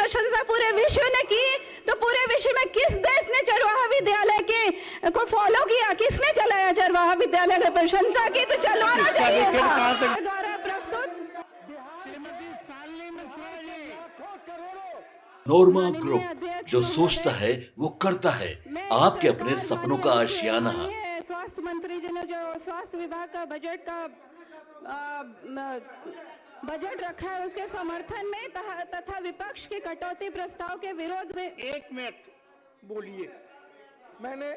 प्रशंसा पूरे विश्व ने की, तो पूरे विश्व में किस देश ने चरवाहा विद्यालय के को फॉलो किया? किसने चलाया चरवाहा विद्यालय की प्रशंसा की? तो चलवाना चाहिए था। द्वारा प्रस्तुत नोरमा ग्रुप, जो सोचता है वो करता है। आपके अपने सपनों का आशियाना। स्वास्थ्य मंत्री जी ने जो स्वास्थ्य विभाग का बजट रखा है, उसके समर्थन में तथा विपक्ष के कटौती प्रस्ताव के विरोध में। 1 मिनट बोलिए। मैंने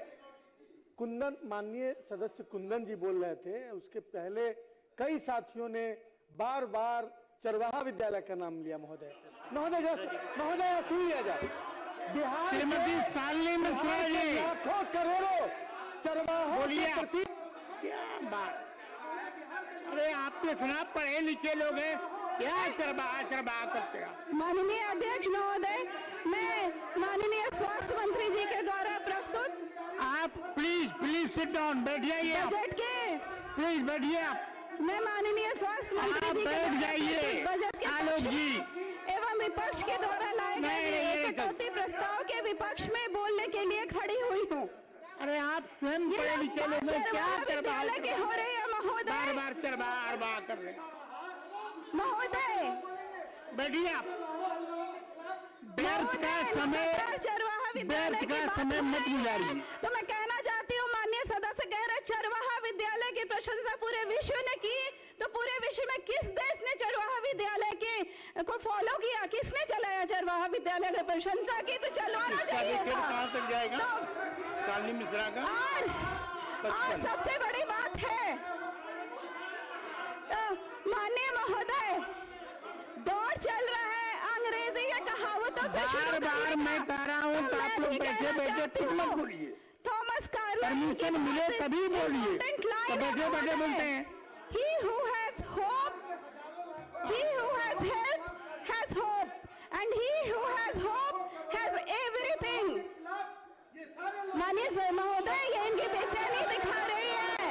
माननीय सदस्य कुंदन जी बोल रहे थे, उसके पहले कई साथियों ने बार बार चरवाहा विद्यालय का नाम लिया। महोदय सुनिए जाए, बिहार श्रीमती शालिनी मिश्रा जी, लाखों करोड़ों चरवाहों बोलिए। के प्रति क्या बात, अरे आप तो इतना पढ़े लिखे लोग हैं, क्या चरवाहा करते हैं? माननीय अध्यक्ष महोदय, मैं माननीय स्वास्थ्य मंत्री जी के द्वारा प्रस्तुत आप प्लीज सिट डाउन, बैठिए। बजट के प्लीज बैठिए आप। मैं माननीय स्वास्थ्य मंत्री जी बैठ जाइए। बजट के आलोक जी एवं विपक्ष के द्वारा लाए गए कटौती प्रस्ताव के विपक्ष में बोलने के लिए खड़ी हुई हूँ। अरे आप स्वयं पढ़े लिखे लोग हैं, क्या विद्यालय के हो रहे हैं महोदय? बार चरवाहा कर रहे हैं महोदय। बैठिए आप। व्यर्थ का समय मत गुजारिए। तो मैं कहना चाहती हूँ, माननीय सदस्य कह रहे चरवाहा विद्यालय की प्रशंसा पूरे विश्व ने की, तो पूरे विश्व में किस देश ने चरवाहा विद्यालय के को फॉलो किया? किसने चलाया चरवाहा विद्यालय की प्रशंसा की? तो चलवाना चाहिए था। कहाँ तक जाएगा शालिनी मिश्रा का? और सबसे बड़ी बात है, माननीय महोदय, दौर चल रहा है अंग्रेजी के कहावतों से। बार मैं कह रहा हूँ तो आप लोग बैठे कुछ मत बोलिए। थॉमस कार्लाइल परमिशन मिले तभी बोलिए, तो बैठे बोलते हैं। He who has hope, he who has health has hope, and he who has hope has everything. माननीय महोदय, ये इनकी बेचैनी दिखा रही है,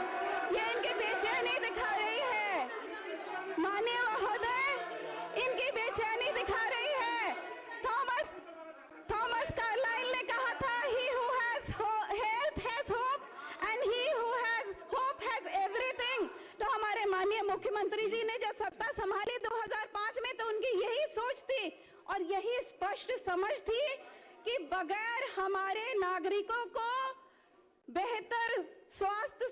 ये इनकी बेचैनी दिखा रही है। माननीय महोदय, इनकी बेचैनी दिखा रही है। थॉमस कार्लाइल ने कहा था, he who has health has hope, and he who has hope has everything. तो हमारे माननीय मुख्यमंत्री जी ने जब सत्ता संभाली 2005 में, तो उनकी यही सोच थी और यही स्पष्ट समझ थी कि बगैर हमारे नागरिकों को बेहतर स्वास्थ्य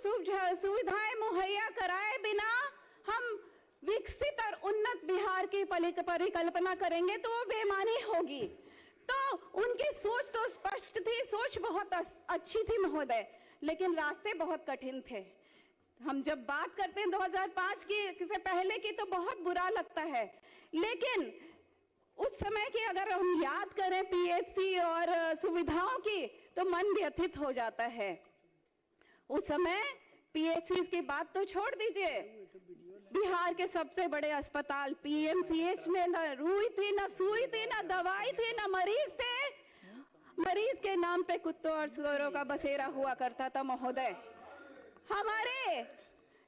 सुविधाएं मुहैया कराए बिना हम विकसित और उन्नत बिहार की परिकल्पना करेंगे तो वो बेईमानी होगी। तो उनकी सोच तो स्पष्ट थी, सोच बहुत अच्छी थी महोदय, लेकिन रास्ते बहुत कठिन थे। हम जब बात करते हैं 2005 की से पहले की, तो बहुत बुरा लगता है, लेकिन उस समय की अगर हम याद करें पीएचसी और सुविधाओं की, तो मन व्यथित हो जाता है। उस समय पीएचसी की बात तो छोड़ दीजिए, बिहार के सबसे बड़े अस्पताल पीएमसीएच में न रुई थी, न सुई थी, न दवाई थी, न मरीज थे। मरीज के नाम पे कुत्तों और सुअरों का बसेरा हुआ करता था महोदय। हमारे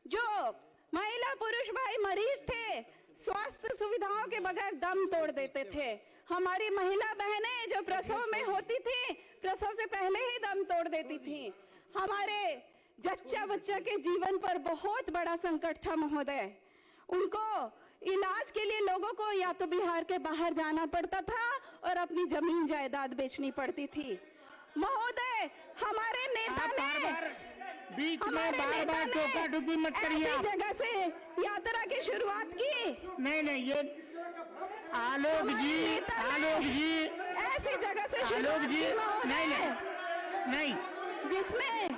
जो महिला पुरुष भाई मरीज थे, स्वास्थ्य सुविधाओं के बगैर दम तोड़ देते थे। हमारी महिला बहनें जो प्रसव में होती थी, प्रसव से पहले ही दम तोड़ देती थी। हमारे जच्चा बच्चा के जीवन पर बहुत बड़ा संकट था महोदय। उनको इलाज के लिए लोगों को या तो बिहार के बाहर जाना पड़ता था और अपनी जमीन जायदाद बेचनी पड़ती थी महोदय। हमारे नेता ने बीच में बार टोका टुकी मत करिए। ऐसी जगह से यात्रा की शुरुआत की। नहीं ये आलोक जी ऐसी जगह से आलोक जी नहीं जिसमें,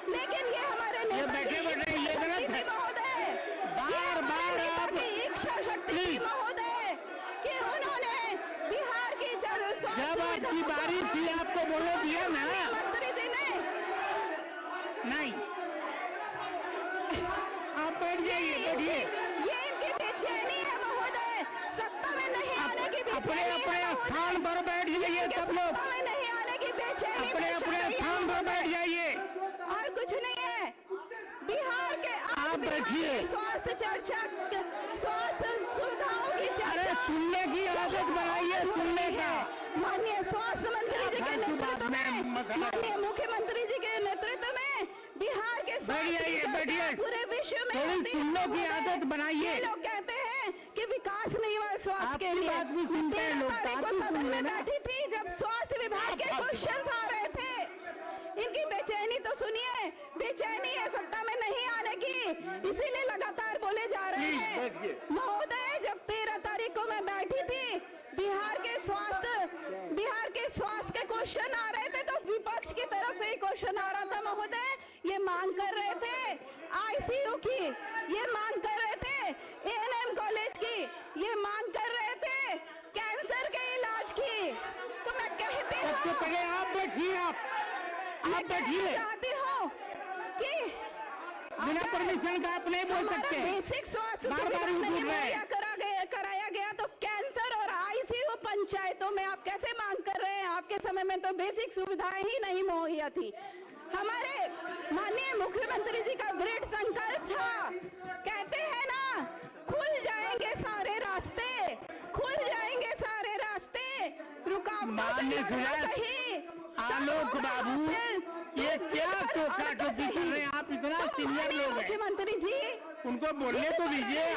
लेकिन ये हमारे नेता बैठे ये गलत है महोदय। बार आप इच्छा शक्ति थी महोदय कि उन्होंने बिहार की जब आपकी बारी थी आपको बोले दिया ना मंत्री जी ने। नहीं आप बैठ जाइए, बैठिए। ये इनकी बेचैनी है महोदय, सत्ता में नहीं आने की बेचैनी। अपने स्थान पर बैठ जाइए सब लोग, सत्ता में नहीं आने की बेचैनी। अपने स्थान पर बैठ जाइए। और कुछ नहीं है, बिहार के आप बैठिए। स्वास्थ्य चर्चा, स्वास्थ्य सुविधाओं की चर्चा सुनने की आदत बनाइए सुनने का। माननीय स्वास्थ्य मंत्री जी के नेतृत्व में, मत- माननीय मुख्यमंत्री जी के नेतृत्व में बिहार के स्वास्थ्य की चर्चा बैठिए। पूरे विश्व में थोड़ी होती है। सुनने की महोदय, आदत बनाइए। ये लोग कहते हैं कि विकास नहीं हुआ स्वास्थ्य के आपकी लिए। बात भी सुनते हैं 13 लोग, तारीख को बात भी सदन सुन में लेना। बैठी थी जब स्वास्थ्य विभाग के क्वेश्चंस आ रहे थे। इनकी बेचैनी तो सुनिए, बेचैनी है सत्ता में नहीं आने की, इसीलिए लगातार बोले जा रहे प्लीज हैं। बैठिए। महोदय, जब 13 तारीख को मैं बैठी थी, बिहार के स्वास्थ्य के क्वेश्चन आ रहे थे तो विपक्ष की तरफ से ही क्वेश्चन आ रहा था। महोदय, ये मांग कर रहे थे आईसीयू की, ये मांग कर रहे थे एएनएम कॉलेज की, ये मांग कर रहे थे कैंसर के इलाज की। तो मैं कहती तो हूँ, पहले आप बैठिए। आप बैठिए। चाहती हूँ कि बिना परमिशन का आप नहीं बोल हमारा सकते। बेसिक स्वास्थ्य बार-बार सुविधा यूँ नहीं बोल रहे हैं। मुहैया कराया गया तो कैंसर और आईसीयू पंचायतों में आप कैसे मांग कर रहे हैं? आपके समय में तो बेसिक सुविधाएं ही नहीं मुहैया थी। हमारे माननीय मुख्यमंत्री जी का दृढ़ संकल्प था, कहते हैं ना, खुल जाएंगे सारे रास्ते, खुल जाएंगे सारे रास्ते, रुकावटों से माननीय लड़ना सुरेश, सही। आलोक बाबू, ये क्या टोका टोकी कर रहे हैं? आप इतना सीनियर लोग हैं, मुख्यमंत्री जी उनको बोलने तो दीजिए।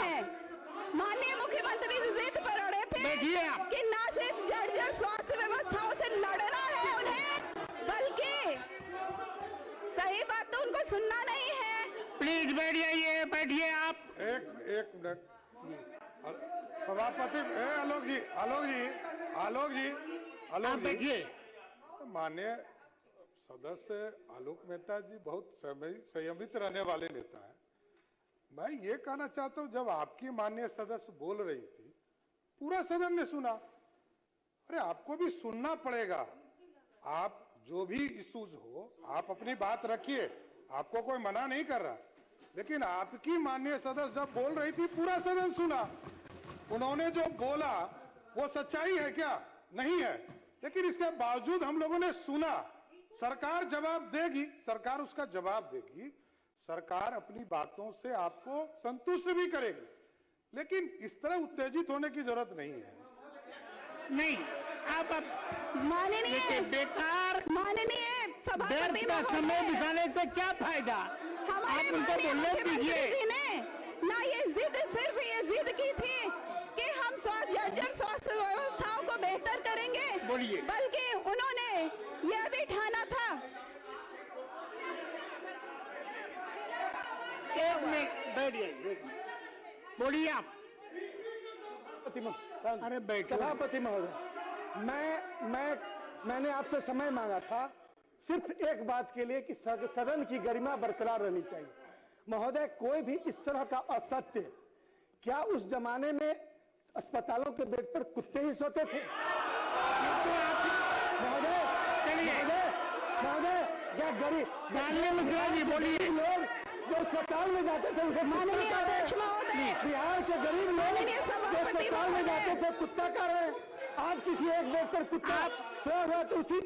माननीय मुख्यमंत्री जी जिद पर अड़े थे बैठिए आप। कि न सिर्फ जर्जर स्वास्थ्य व्यवस्थाओं से लड़ना है उन्हें, बल्कि सही बात तो उनको सुनना नहीं है। प्लीज बैठ जाइए, बैठिए आप। एक मिनट सभापति आलोक जी बैठिए। माननीय सदस्य आलोक मेहता जी बहुत संयमित रहने वाले नेता हैं। मैं ये कहना चाहता हूं, जब आपकी माननीय सदस्य बोल रही थी पूरा सदन ने सुना। अरे आपको भी सुनना पड़ेगा। आप जो भी इश्यूज हो आप अपनी बात रखिए, आपको कोई मना नहीं कर रहा, लेकिन आपकी माननीय सदस्य जब बोल रही थी पूरा सदन सुना। उन्होंने जो बोला वो सच्चाई है क्या? नहीं है, लेकिन इसके बावजूद हम लोगों ने सुना। सरकार जवाब देगी, सरकार उसका जवाब देगी, सरकार अपनी बातों से आपको संतुष्ट भी करेगी, लेकिन इस तरह उत्तेजित होने की जरूरत नहीं है। नहीं, आप माननीय बेकार माननीय सभापति व्यर्थ का समय महोदय, बिताने से क्या फायदा? हमारे आप उनको माननीय बोलने मुख्यमंत्री दीजिए। जी ने ना ये जिद सिर्फ ये जिद की थी कि हम जर्जर स्वास्थ्य व्यवस्थाओं को बेहतर करेंगे, बोलिए। बल्कि उन्होंने यह भी ठाना था। एक मिनट बैठिए, एक मिनट बोलिए आप। अरे बैठो। सभापति महोदय, मैंने आपसे समय मांगा था सिर्फ एक बात के लिए कि सदन की गरिमा बरकरार रहनी चाहिए। महोदय, कोई भी इस तरह का असत्य, क्या उस जमाने में अस्पतालों के बेड पर कुत्ते ही सोते थे? महोदय, क्या गरीब बोलिए। लोग जो अस्पताल में जाते थे उनके माननीय अध्यक्ष महोदय, बिहार के गरीब लोग माननीय जो सभापति अस्पताल में महोदय, जाते थे कुत्ता का रहे। आज किसी एक बेड पर कुत्ता सोया हुआ तो उसी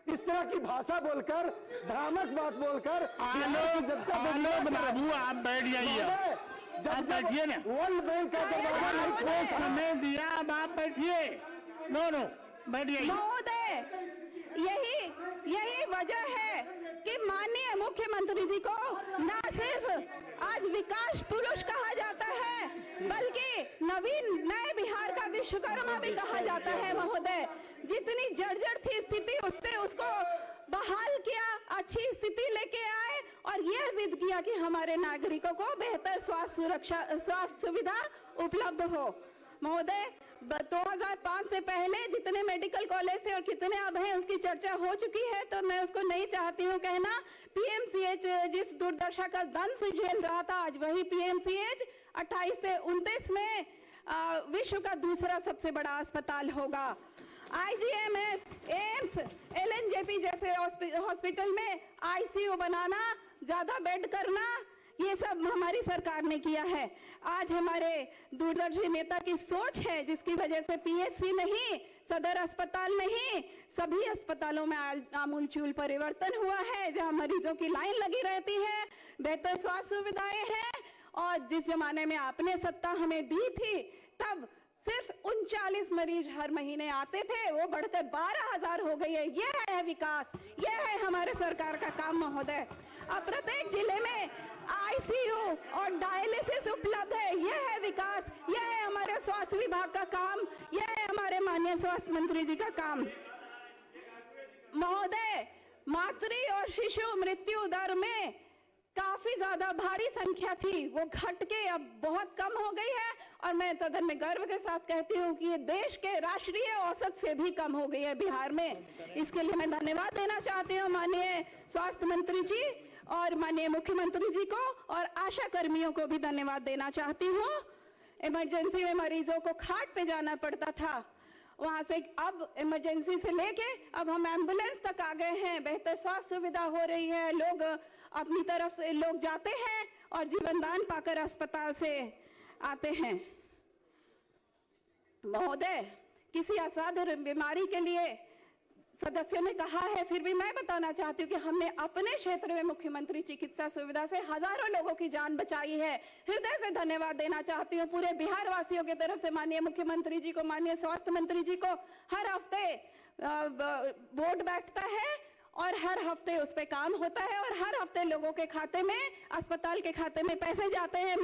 इस तरह की भाषा बोलकर, भ्रामक बात बोलकर आलोक बाबू आप बैठ जाइए। आप बैठिए ना। वर्ल्ड बैंक का दरवाजा नहीं खोल कोई समय दिया, अब आप बैठिए। नो बैठ जाइए। महोदय, यही वजह है कि माननीय मुख्यमंत्री जी को न सिर्फ आज विकास पुरुष कहा जाता है, बल्कि नए बिहार का विश्वकर्मा भी कहा जाता है। महोदय, जितनी जर्जर थी स्थिति उससे उसको बहाल किया, अच्छी स्थिति लेके आए और यह जिद किया कि हमारे नागरिकों को बेहतर स्वास्थ्य सुविधा उपलब्ध हो। महोदय, 2005 से पहले जितने मेडिकल कॉलेज थे और कितने अब हैं उसकी चर्चा हो चुकी है, तो मैं उसको नहीं चाहती हूँ कहना। पीएमसीएच जिस दुर्दशा का दंश झेल रहा था, आज वही पीएमसीएच 28 से 29 में विश्व का दूसरा सबसे बड़ा अस्पताल होगा। आईजीएमएस, एम्स, एलएनजेपी जैसे हॉस्पिटल में आईसीयू बनाना, ज्यादा बेड करना, ये सब हमारी सरकार ने किया है। आज हमारे दूरदर्शी नेता की सोच है जिसकी वजह से पीएचसी नहीं, सदर अस्पताल नहीं, सभी अस्पतालों में आमूलचूल परिवर्तन हुआ है, जहां मरीजों की लाइन लगी रहती है, बेहतर स्वास्थ्य सुविधाएं हैं। और जिस जमाने में आपने सत्ता हमें दी थी, तब सिर्फ 39 मरीज हर महीने आते थे, वो बढ़कर 12,000 हो गई है। यह है विकास, यह है हमारे सरकार का काम महोदय। अब प्रत्येक जिले में आईसीयू और डायलिसिस उपलब्ध है, यह है विकास, यह है हमारे स्वास्थ्य विभाग का काम, यह है हमारे माननीय स्वास्थ्य मंत्री जी का काम। महोदय, मातृ और शिशु मृत्यु दर में काफी ज्यादा भारी संख्या थी, वो घट के अब बहुत कम हो गई है और मैं सदन में गर्व के साथ कहती हूँ कि ये देश के राष्ट्रीय औसत से भी कम हो गई है बिहार में। इसके लिए मैं धन्यवाद देना चाहती हूँ माननीय स्वास्थ्य मंत्री जी और माननीय मुख्यमंत्री जी को, और आशा कर्मियों को भी धन्यवाद देना चाहती हूँ। इमरजेंसी में मरीजों को खाट पे जाना पड़ता था, वहां से अब इमरजेंसी से लेके अब हम एम्बुलेंस तक आ गए हैं, बेहतर स्वास्थ्य सुविधा हो रही है, लोग अपनी तरफ से लोग जाते हैं और जीवन दान पाकर अस्पताल से आते हैं। महोदय, किसी असाधारण बीमारी के लिए सदस्यों ने कहा है, फिर भी मैं बताना चाहती हूँ कि हमने अपने क्षेत्र में मुख्यमंत्री चिकित्सा सुविधा से हजारों लोगों की जान बचाई है। हृदय से धन्यवाद देना चाहती हूँ पूरे बिहार वासियों की तरफ से माननीय मुख्यमंत्री जी को, माननीय स्वास्थ्य मंत्री जी को। हर हफ्ते बोर्ड बैठता है और हर हफ्ते उस पे काम होता है और हर हफ्ते लोगों के खाते में, अस्पताल के खाते में पैसे जाते हैं।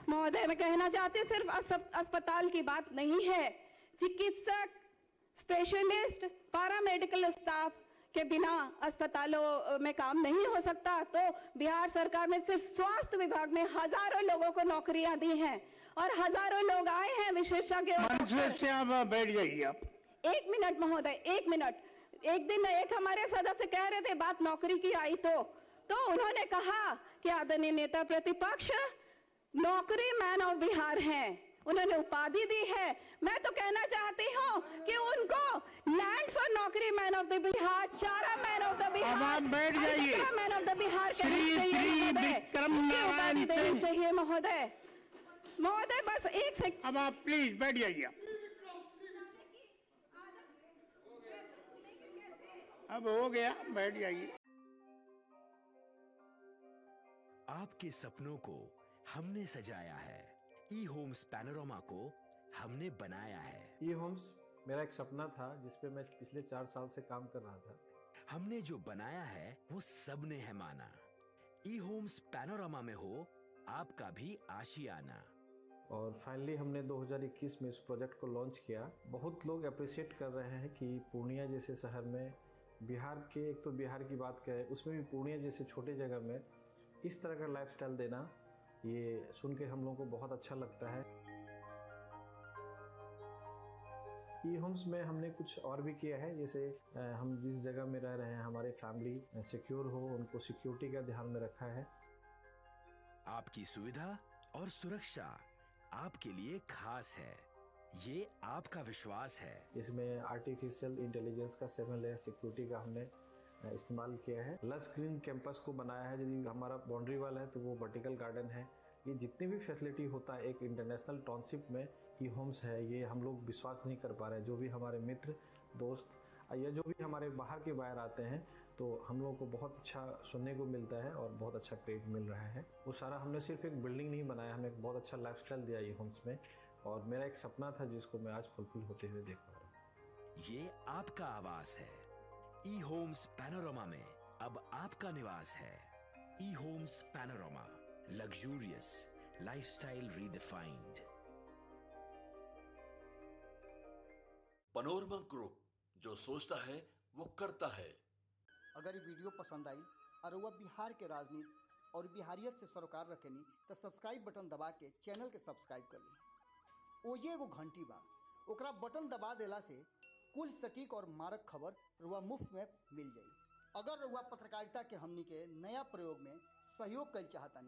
महोदय मैं कहना चाहती हूँ, सिर्फ अस्पताल की बात नहीं है, चिकित्सक, स्पेशलिस्ट, पैरामेडिकल स्टाफ के बिना अस्पतालों में काम नहीं हो सकता। तो बिहार सरकार ने सिर्फ स्वास्थ्य विभाग में हजारों लोगों को नौकरियां दी हैं और हजारों लोग आए हैं विशेषज्ञ। बैठ जाइए आप। 1 मिनट महोदय, 1 मिनट। एक दिन एक हमारे सदस्य कह रहे थे बात नौकरी की आई तो उन्होंने कहा कि आदरणीय नेता प्रतिपक्ष नौकरी मैन ऑफ बिहार हैं, उन्होंने उपाधि दी है। मैं तो कहना चाहती हूँ कि उनको लैंड फॉर नौकरी मैन ऑफ द बिहार, चारा मैन ऑफ द बिहार, अब आप बैठ जाइए। मैन ऑफ द बिहार देनी चाहिए महोदय। महोदय बस एक सेकंड, अब आप प्लीज बैठ जाइए। अब हो गया, बैठ जाइए। आपके सपनों को हमने सजाया है, ई होम्स पैनोरामा को हमने बनाया है। ई होम्स मेरा एक सपना था जिसपे मैं पिछले 4 साल से काम कर रहा था। हमने जो बनाया है वो सबने है माना। ई होम्स पैनोरामा में हो आपका भी आशियाना। और फाइनली हमने 2021 में इस प्रोजेक्ट को लॉन्च किया। बहुत लोग अप्रिशिएट कर रहे हैं कि पूर्णिया जैसे शहर में, बिहार के, एक तो बिहार की बात करें उसमें भी पूर्णिया जैसे छोटे जगह में इस तरह का लाइफस्टाइल देना, ये सुन के हम लोगों को बहुत अच्छा लगता है। ई होम्स में हमने कुछ और भी किया है, जैसे हम जिस जगह में रह रहे हैं हमारे फैमिली सिक्योर हो, उनको सिक्योरिटी का ध्यान में रखा है। आपकी सुविधा और सुरक्षा आपके लिए खास है, ये आपका विश्वास है। इसमें आर्टिफिशियल इंटेलिजेंस का 7 लेयर सिक्योरिटी का हमने इस्तेमाल किया है। लस ग्रीन कैंपस को बनाया है, यदि हमारा बाउंड्री वाल है तो वो वर्टिकल गार्डन है। ये जितनी भी फैसिलिटी होता है एक इंटरनेशनल टाउनशिप में ई होम्स है, ये हम लोग विश्वास नहीं कर पा रहे हैं। जो भी हमारे मित्र, दोस्त या जो भी हमारे बाहर के बाहर आते हैं तो हम लोगों को बहुत अच्छा सुनने को मिलता है और बहुत अच्छा क्रेडिट मिल रहा है। वो सारा हमने सिर्फ एक बिल्डिंग नहीं बनाया, हमें एक बहुत अच्छा लाइफस्टाइल दिया ई होम्स में, और मेरा एक सपना था जिसको मैं आज फुलफिल होते हुए देख पा रहा हूँ। ये आपका आवास है। ई होम्स पैनोरामा में अब आपका निवास है। E homes Panorama, luxurious lifestyle redefined. Panorama group, जो सोचता है वो करता है। अगर ये वीडियो पसंद आई और वह बिहार के राजनीति और बिहारियत से सरोकार रखेनी तो सब्सक्राइब बटन दबा के चैनल के सब्सक्राइब कर ली। ओजे एगो घंटी बा, ओकरा बटन दबा देला से कुल सटीक और मारक खबर रुआ मुफ्त में मिल जाई। अगर रुआ पत्रकारिता के हमनी के नया प्रयोग में सहयोग कर चाहता